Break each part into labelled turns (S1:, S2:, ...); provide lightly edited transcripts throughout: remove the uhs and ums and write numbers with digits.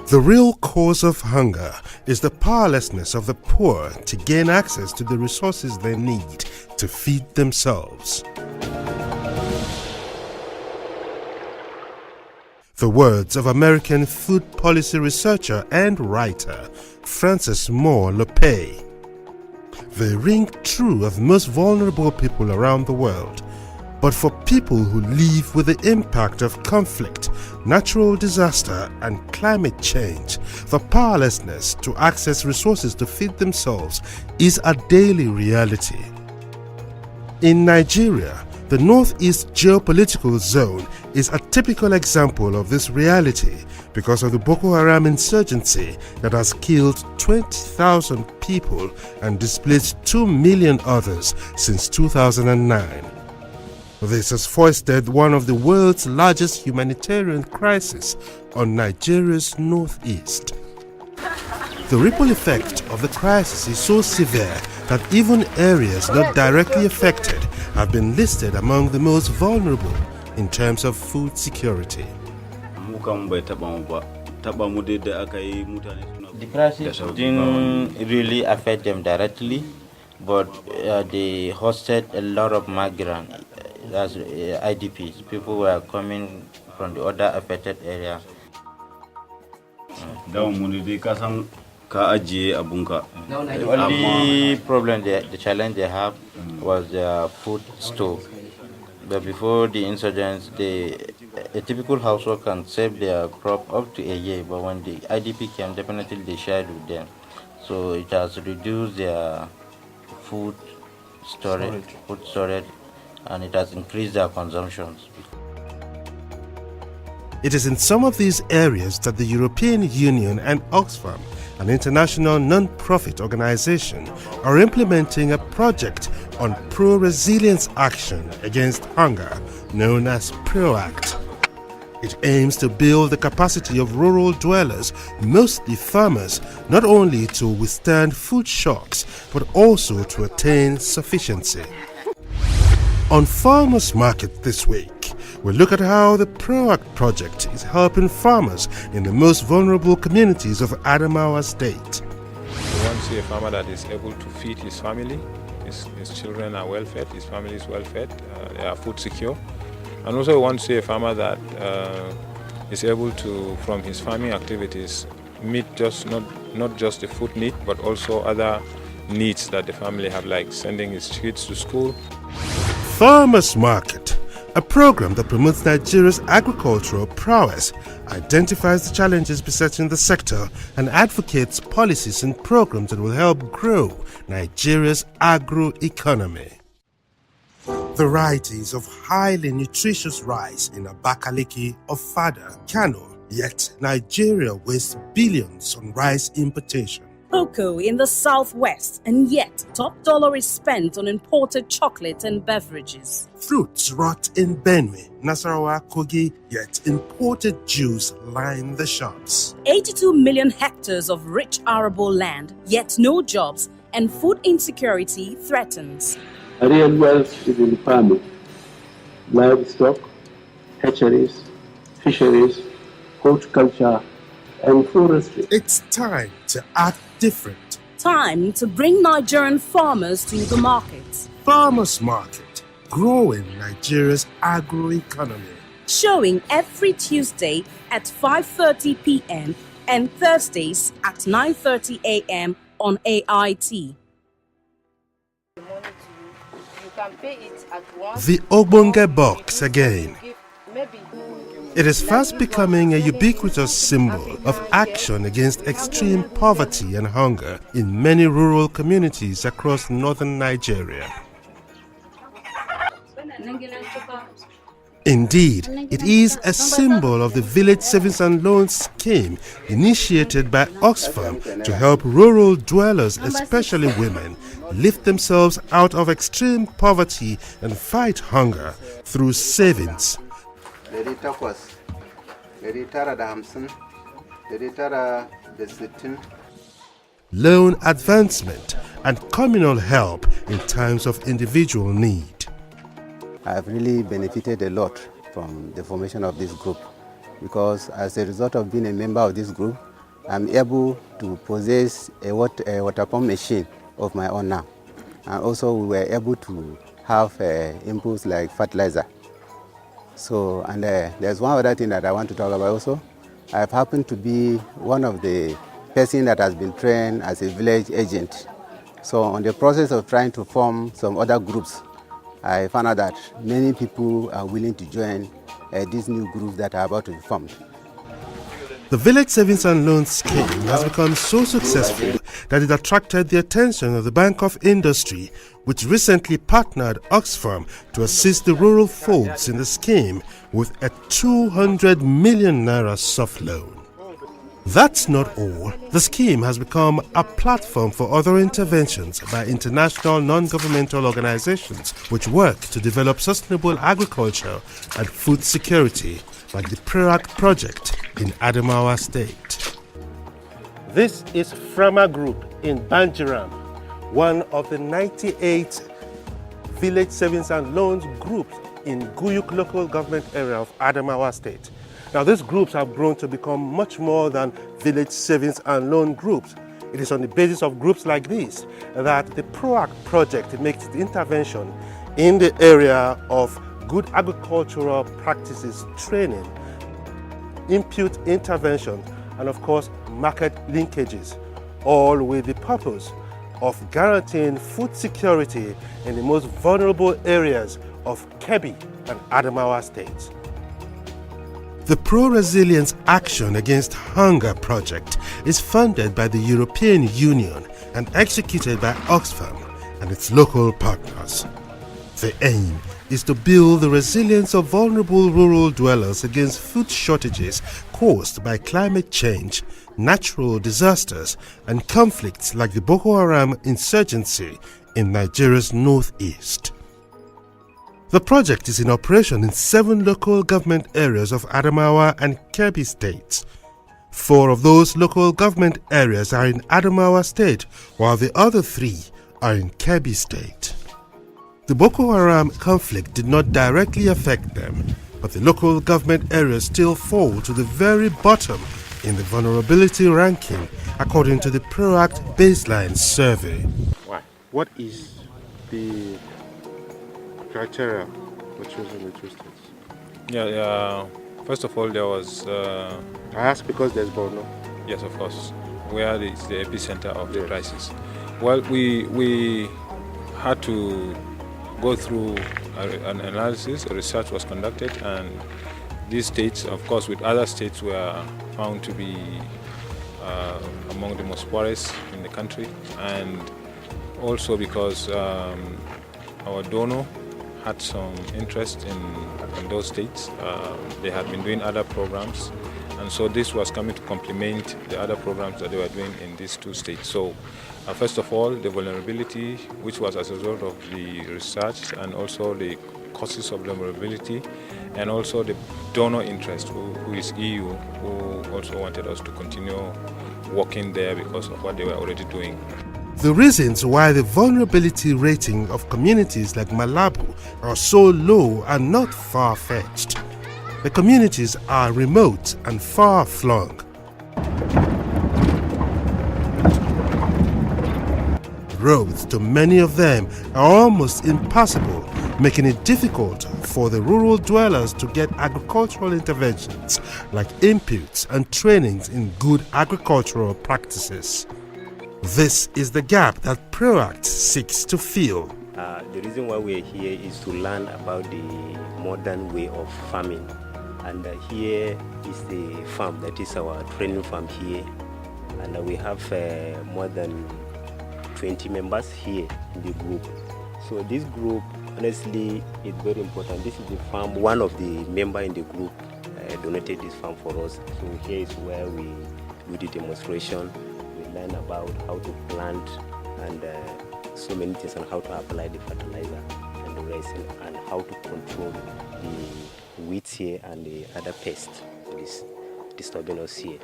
S1: The real cause of hunger is the powerlessness of the poor to gain access to the resources they need to feed themselves. The words of American food policy researcher and writer Frances Moore Lopez. They ring true of most vulnerable people around the world, but for people who live with the impact of conflict, natural disaster and climate change, the powerlessness to access resources to feed themselves is a daily reality. In Nigeria, the northeast geopolitical zone is a typical example of this reality because of the Boko Haram insurgency that has killed 20,000 people and displaced 2 million others since 2009. This has foisted one of the world's largest humanitarian crises on Nigeria's northeast. The ripple effect of the crisis is so severe that even areas not directly affected have been listed among the most vulnerable in terms of food security.
S2: The crisis didn't really affect them directly, but they hosted a lot of migrants, as IDPs. People were coming from the other affected areas. The only problem, the challenge they have was their food store. But before the insurgents, a typical household can save their crop up to a year. But when the IDP came, definitely they shared with them. So it has reduced their food storage, and it has increased their consumptions.
S1: It is in some of these areas that the European Union and Oxfam, an international non-profit organization, are implementing a project on pro-resilience action against hunger known as Proact. It aims to build the capacity of rural dwellers, mostly farmers, not only to withstand food shocks, but also to attain sufficiency. On Farmers Market this week, we look at how the Proact project is helping farmers in the most vulnerable communities of Adamawa State.
S3: We want to see a farmer that is able to feed his family, his children are well fed, his family is well fed, they are food secure. And also we want to see a farmer that is able to, from his farming activities, meet not just the food need, but also other needs that the family have, like sending his kids to school.
S1: Farmers Market, a program that promotes Nigeria's agricultural prowess, identifies the challenges besetting the sector and advocates policies and programs that will help grow Nigeria's agro-economy. Varieties of highly nutritious rice in Abakaliki, Ofada, Kano, yet Nigeria wastes billions on rice importation.
S4: Cocoa in the southwest, and yet top dollar is spent on imported chocolate and beverages.
S1: Fruits rot in Benue, Nasarawa, Kogi, yet imported juice line the shops.
S4: 82 million hectares of rich arable land, yet no jobs, and food insecurity threatens.
S5: Real wealth is in farming, livestock, hatcheries, fisheries, horticulture, and forestry.
S1: It's time to act different.
S4: Time to bring Nigerian farmers to the markets.
S1: Farmers Market, growing Nigeria's agro-economy.
S4: Showing every Tuesday at 5:30 p.m. and Thursdays at 9:30 a.m. on AIT.
S1: The Ogbonge box again. It is fast becoming a ubiquitous symbol of action against extreme poverty and hunger in many rural communities across northern Nigeria. Indeed, it is a symbol of the Village Savings and Loans scheme initiated by Oxfam to help rural dwellers, especially women, lift themselves out of extreme poverty and fight hunger through savings. Loan advancement and communal help in times of individual need.
S6: I have really benefited a lot from the formation of this group because as a result of being a member of this group, I'm able to possess a water pump machine of my own now. And also we were able to have inputs like fertilizer. So, and there's one other thing that I want to talk about also. I've happened to be one of the person that has been trained as a village agent. So on the process of trying to form some other groups, I found out that many people are willing to join these new groups that are about to be formed.
S1: The Village Savings and Loans scheme has become so successful that it attracted the attention of the Bank of Industry, which recently partnered Oxfam to assist the rural folks in the scheme with a 200 million naira soft loan. That's not all. The scheme has become a platform for other interventions by international non-governmental organizations which work to develop sustainable agriculture and food security, like the Proact project in Adamawa State. This is Frama Group in Banjiram, one of the 98 Village Savings and Loans groups in Guyuk local government area of Adamawa State. Now, these groups have grown to become much more than village savings and loan groups. It is on the basis of groups like these that the Proact project makes its intervention in the area of good agricultural practices training, input intervention, and of course market linkages, all with the purpose of guaranteeing food security in the most vulnerable areas of Kebbi and Adamawa states. The Pro-Resilience Action Against Hunger project is funded by the European Union and executed by Oxfam and its local partners. The aim is to build the resilience of vulnerable rural dwellers against food shortages caused by climate change, natural disasters, and conflicts like the Boko Haram insurgency in Nigeria's northeast. The project is in operation in 7 local government areas of Adamawa and Kebbi states. 4 of those local government areas are in Adamawa state, while the other 3 are in Kebbi state. The Boko Haram conflict did not directly affect them, but the local government areas still fall to the very bottom in the vulnerability ranking according to the Proact baseline survey. Why? What is the criteria for choosing the 2 states?
S3: First of all, there was...
S1: I ask because there's Borno.
S3: Yes, of course, where it's the epicenter of the crisis. Well, we had to go through an analysis, a research was conducted, and these states, of course, with other states, were found to be among the most poorest in the country, and also because our donor had some interest in those states. They had been doing other programs, and so this was coming to complement the other programs that they were doing in these 2 states. So first of all, the vulnerability, which was as a result of the research, and also the causes of vulnerability, and also the donor interest, who is EU, who also wanted us to continue working there because of what they were already doing.
S1: The reasons why the vulnerability rating of communities like Malabu are so low are not far-fetched. The communities are remote and far-flung. Roads to many of them are almost impassable, making it difficult for the rural dwellers to get agricultural interventions like inputs and trainings in good agricultural practices. This is the gap that Proact seeks to fill.
S7: The reason why we are here is to learn about the modern way of farming. And here is the farm, that is our training farm here. And we have more than 20 members here in the group. So this group, honestly, is very important. This is the farm, one of the members in the group donated this farm for us. So here is where we do the demonstration. We learn about how to plant and so many things, and how to apply the fertilizer and the rest, and how to control the weeds here and the other pests that is disturbing us here.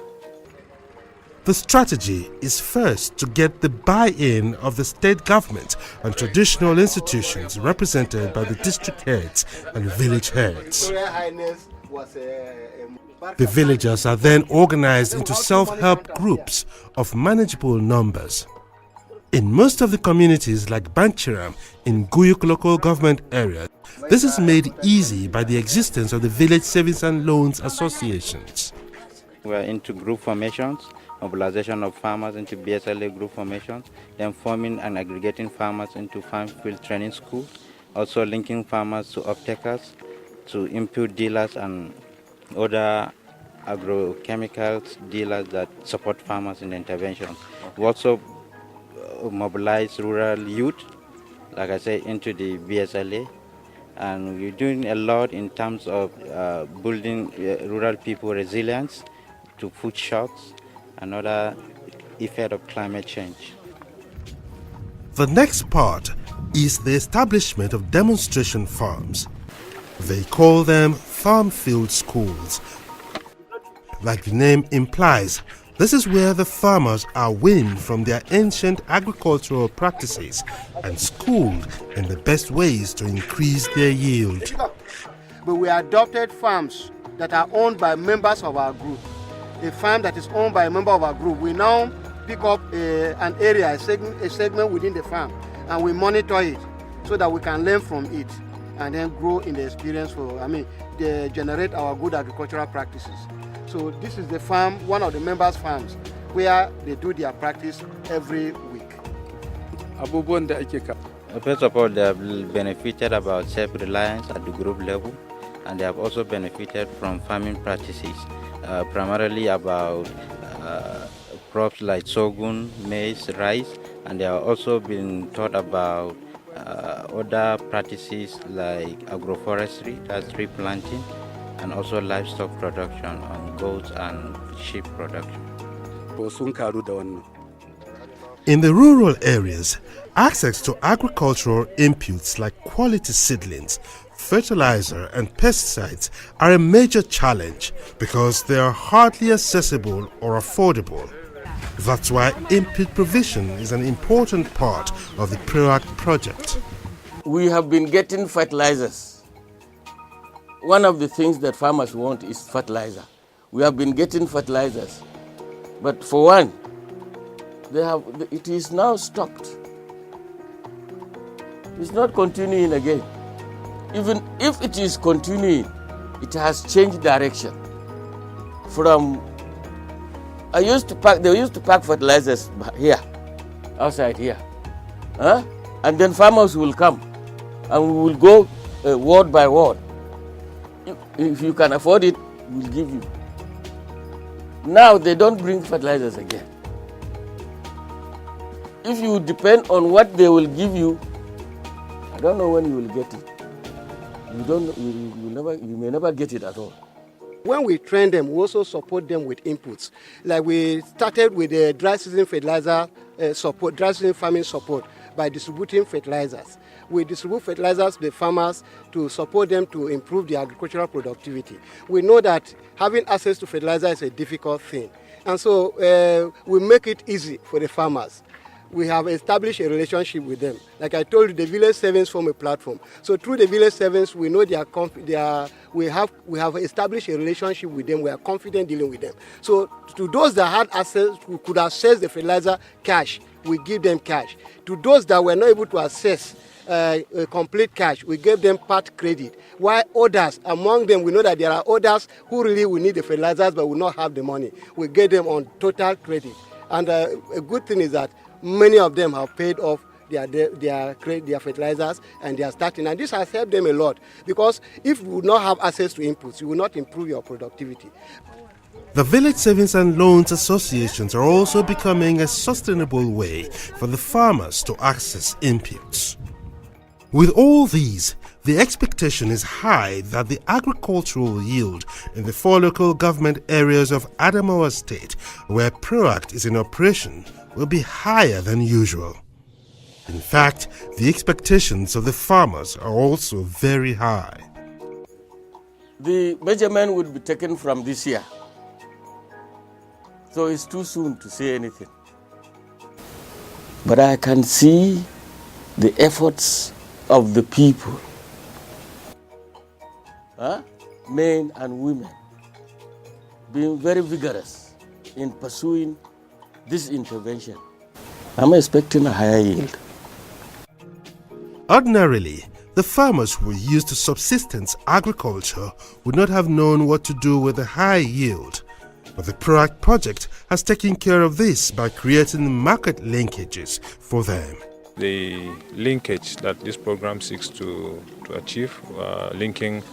S1: The strategy is first to get the buy-in of the state government and traditional institutions represented by the district heads and village heads.
S6: Royal Highness was
S1: The villagers are then organized into self-help groups of manageable numbers. In most of the communities like Banchiram in Guyuk local government area, this is made easy by the existence of the village savings and loans associations.
S2: We are into group formations, mobilization of farmers into BSLA group formations, then forming and aggregating farmers into farm field training schools, also linking farmers to off-takers, to input dealers and other agrochemicals dealers that support farmers in the interventions. We also mobilize rural youth, like I say, into the BSLA, and we're doing a lot in terms of building rural people resilience to food shocks and other effect of climate change.
S1: The next part is the establishment of demonstration farms. They call them farm field schools. Like the name implies, this is where the farmers are weaned from their ancient agricultural practices and schooled in the best ways to increase their yield.
S8: But we adopted farms that are owned by members of our group. A farm that is owned by a member of our group, we now pick up an area, a segment within the farm, and we monitor it so that we can learn from it and then grow in the experience they generate our good agricultural practices. So this is the farm, one of the members' farms, where they do their practice every week.
S2: First of all, they have benefited about self-reliance at the group level, and they have also benefited from farming practices, primarily about crops like sorghum, maize, rice, and they have also been taught about other practices like agroforestry, that's tree planting, and also livestock production on goats and sheep production.
S1: In the rural areas, access to agricultural inputs like quality seedlings, fertilizer and pesticides are a major challenge because they are hardly accessible or affordable. That's why input provision is an important part of the Proact project.
S9: We have been getting fertilizers. One of the things that farmers want is fertilizer. We have been getting fertilizers, but for one, it is now stopped. It's not continuing again. Even if it is continuing, it has changed direction. They used to pack fertilizers here, outside here, and then farmers will come, and we will go ward by ward. If you can afford it, we'll give you. Now they don't bring fertilizers again. If you depend on what they will give you, I don't know when you will get it. You may never get it at all.
S8: When we train them, we also support them with inputs. Like we started with the dry season fertilizer support, dry season farming support by distributing fertilizers. We distribute fertilizers to the farmers to support them to improve their agricultural productivity. We know that having access to fertilizer is a difficult thing. And so we make it easy for the farmers. We have established a relationship with them. Like I told you, the village savings form a platform. So through the village savings, we know we have established a relationship with them. We are confident dealing with them. So to those that had access, who could access the fertilizer cash, we give them cash. To those that were not able to access complete cash, we gave them part credit. While others, among them, we know that there are others who really will need the fertilizers but will not have the money. We gave them on total credit. And a good thing is that many of them have paid off their fertilizers and they are starting. And this has helped them a lot because if you would not have access to inputs, you will not improve your productivity.
S1: The village savings and loans associations are also becoming a sustainable way for the farmers to access inputs. With all these, the expectation is high that the agricultural yield in the 4 local government areas of Adamawa State, where Proact is in operation, will be higher than usual. In fact, the expectations of the farmers are also very high.
S9: The measurement would be taken from this year, so it's too soon to say anything. But I can see the efforts of the people, men and women, being very vigorous in pursuing this intervention. I'm expecting a higher yield.
S1: Ordinarily, the farmers who used to subsistence agriculture would not have known what to do with the high yield. But the Proact project has taken care of this by creating market linkages for them.
S3: The linkage that this program seeks to achieve, linking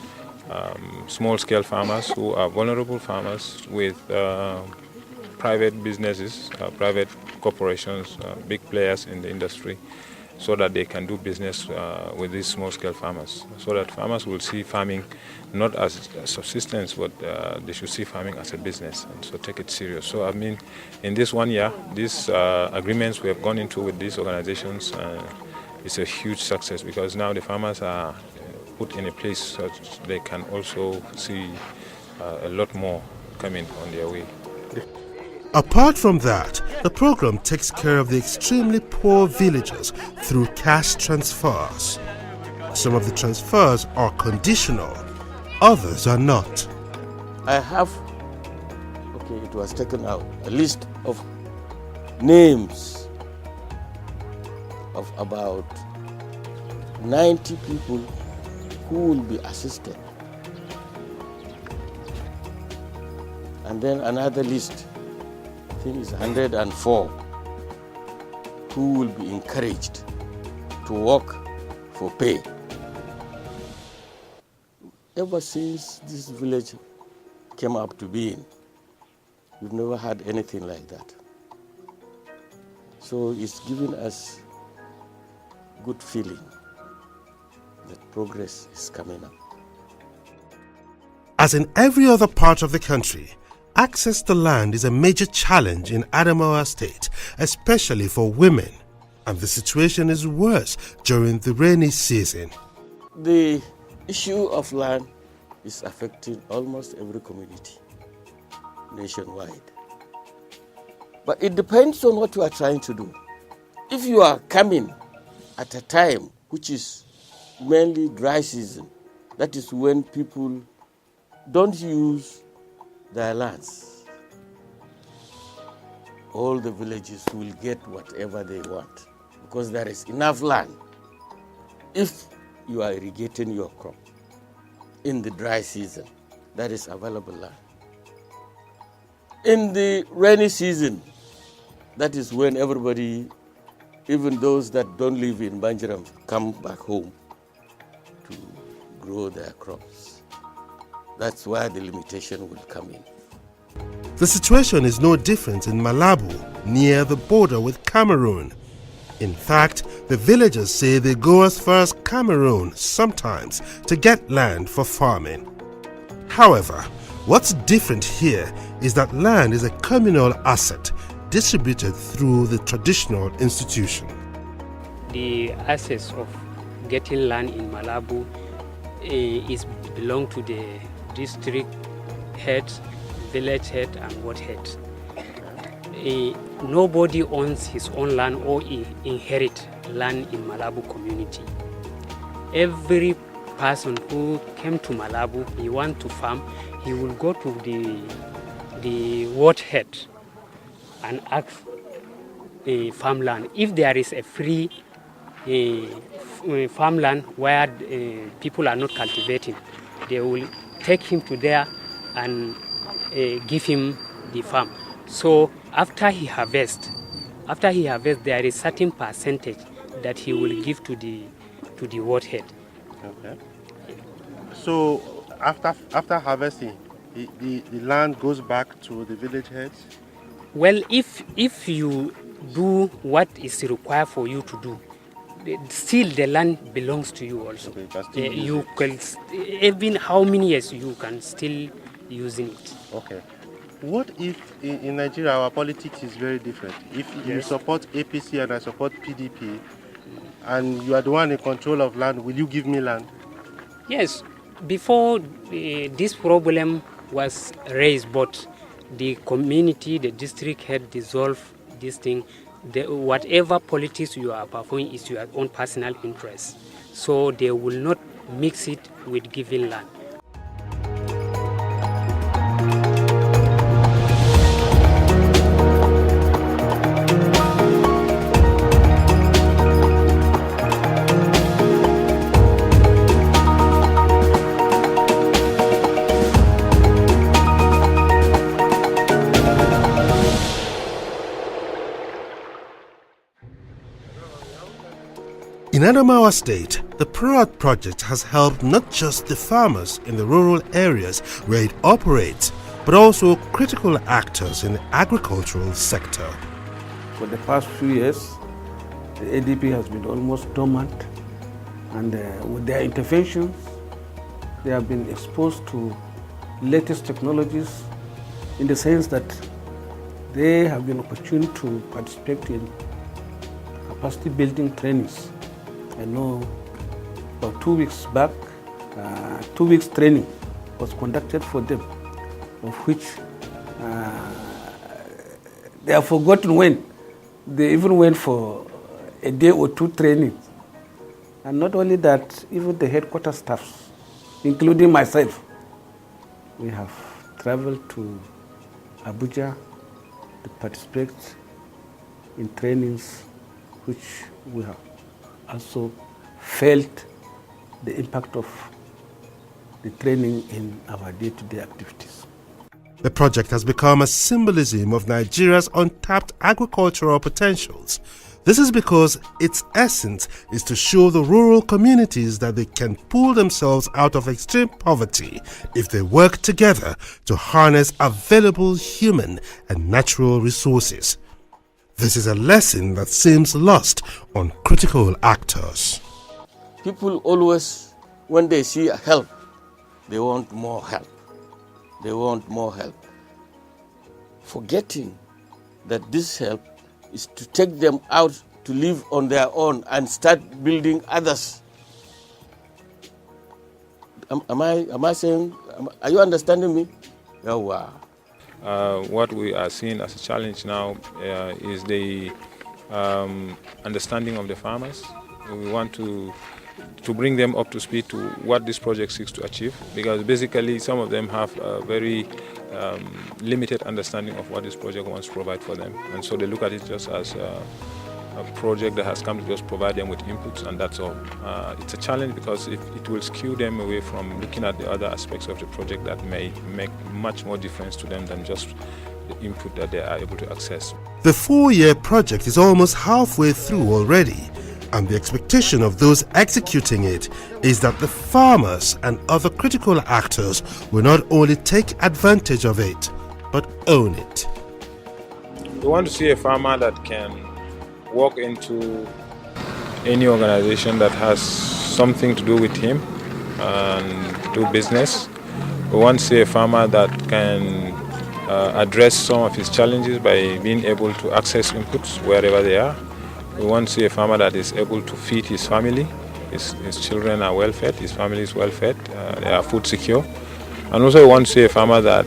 S3: small-scale farmers who are vulnerable farmers with private businesses, private corporations, big players in the industry, so that they can do business with these small-scale farmers, so that farmers will see farming not as a subsistence, but they should see farming as a business, and so take it serious. So I mean, in this 1 year, these agreements we have gone into with these organizations, it's a huge success, because now the farmers are put in a place so they can also see a lot more coming on their way.
S1: Apart from that, the program takes care of the extremely poor villagers through cash transfers. Some of the transfers are conditional, others are not.
S9: I have, it was taken out, a list of names of about 90 people who will be assisted. And then another list, I think it's 104, who will be encouraged to work for pay. Ever since this village came up to being, we've never had anything like that. So it's given us good feeling that progress is coming up.
S1: As in every other part of the country, access to land is a major challenge in Adamawa State, especially for women, and the situation is worse during the rainy season.
S9: The issue of land is affecting almost every community nationwide. But it depends on what you are trying to do. If you are coming at a time which is mainly dry season, that is when people don't use their lands, all the villages will get whatever they want because there is enough land. If you are irrigating your crop in the dry season, there is available land. In the rainy season, that is when everybody, even those that don't live in Banjaram, come back home to grow their crops. That's where the limitation will come in.
S1: The situation is no different in Malabo, near the border with Cameroon. In fact, the villagers say they go as far as Cameroon sometimes to get land for farming. However, what's different here is that land is a communal asset distributed through the traditional institution.
S10: The access of getting land in Malabo is belong to the district head, village head, and ward head. Nobody owns his own land or inherit land in Malabo community. Every person who came to Malabo, he want to farm, he will go to the ward head and ask farmland. If there is a free farmland where people are not cultivating, they will take him to there and give him the farm. So after he harvests, there is certain percentage that he will give to the ward head.
S1: Okay. So after harvesting, the land goes back to the village heads?
S10: Well, if you do what is required for you to do, still the land belongs to you also. Okay, you can, even how many years you can still using it.
S1: Okay. What if in Nigeria our politics is very different? If you support APC and I support PDP, and you are the one in control of land, will you give me land?
S10: Yes. Before this problem was raised, but the community, the district head dissolved this thing. Whatever politics you are performing is your own personal interest. So they will not mix it with giving land.
S1: In Adamawa State, the Proact project has helped not just the farmers in the rural areas where it operates, but also critical actors in the agricultural sector.
S11: For the past few years, the ADP has been almost dormant, and with their interventions, they have been exposed to latest technologies in the sense that they have been opportune to participate in capacity building trainings. I know about 2 weeks back, 2 weeks training was conducted for them, of which they have forgotten when. They even went for a day or two training. And not only that, even the headquarters staffs, including myself, we have traveled to Abuja to participate in trainings which we have also felt the impact of the training in our day-to-day activities.
S1: The project has become a symbolism of Nigeria's untapped agricultural potentials. This is because its essence is to show the rural communities that they can pull themselves out of extreme poverty if they work together to harness available human and natural resources. This is a lesson that seems lost on critical actors.
S9: People always, when they see help, they want more help. They want more help, forgetting that this help is to take them out to live on their own and start building others. Am I saying, are you understanding me? Yeah, wow.
S3: What we are seeing as a challenge now is the understanding of the farmers. We want to bring them up to speed to what this project seeks to achieve, because basically some of them have a very limited understanding of what this project wants to provide for them, and so they look at it just as a project that has come to just provide them with inputs, and that's all. It's a challenge because it will skew them away from looking at the other aspects of the project that may make much more difference to them than just the input that they are able to access.
S1: The 4-year project is almost halfway through already, and the expectation of those executing it is that the farmers and other critical actors will not only take advantage of it, but own it.
S3: We want to see a farmer that can walk into any organization that has something to do with him and do business. We want to see a farmer that can address some of his challenges by being able to access inputs wherever they are. We want to see a farmer that is able to feed his family. His children are well fed, his family is well fed, they are food secure. And also we want to see a farmer that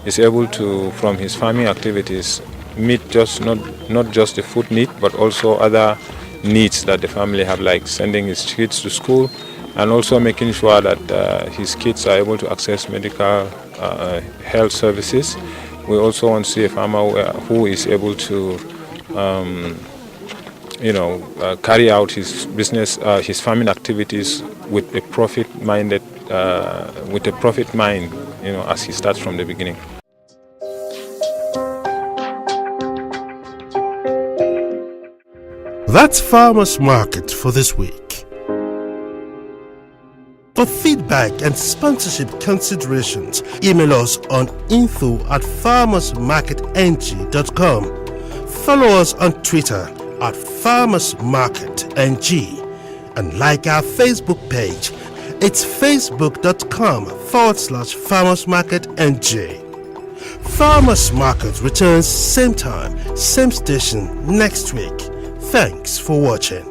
S3: is able to, from his farming activities, meet just not just the food need, but also other needs that the family have, like sending his kids to school, and also making sure that his kids are able to access medical health services. We also want to see a farmer who is able to carry out his business, his farming activities with a profit mind, as he starts from the beginning.
S1: That's Farmers Market for this week. For feedback and sponsorship considerations, email us on info@farmersmarketng.com. Follow us on Twitter @farmersmarketng and like our Facebook page. It's facebook.com/farmersmarketng. Farmers Market returns same time, same station next week. Thanks for watching.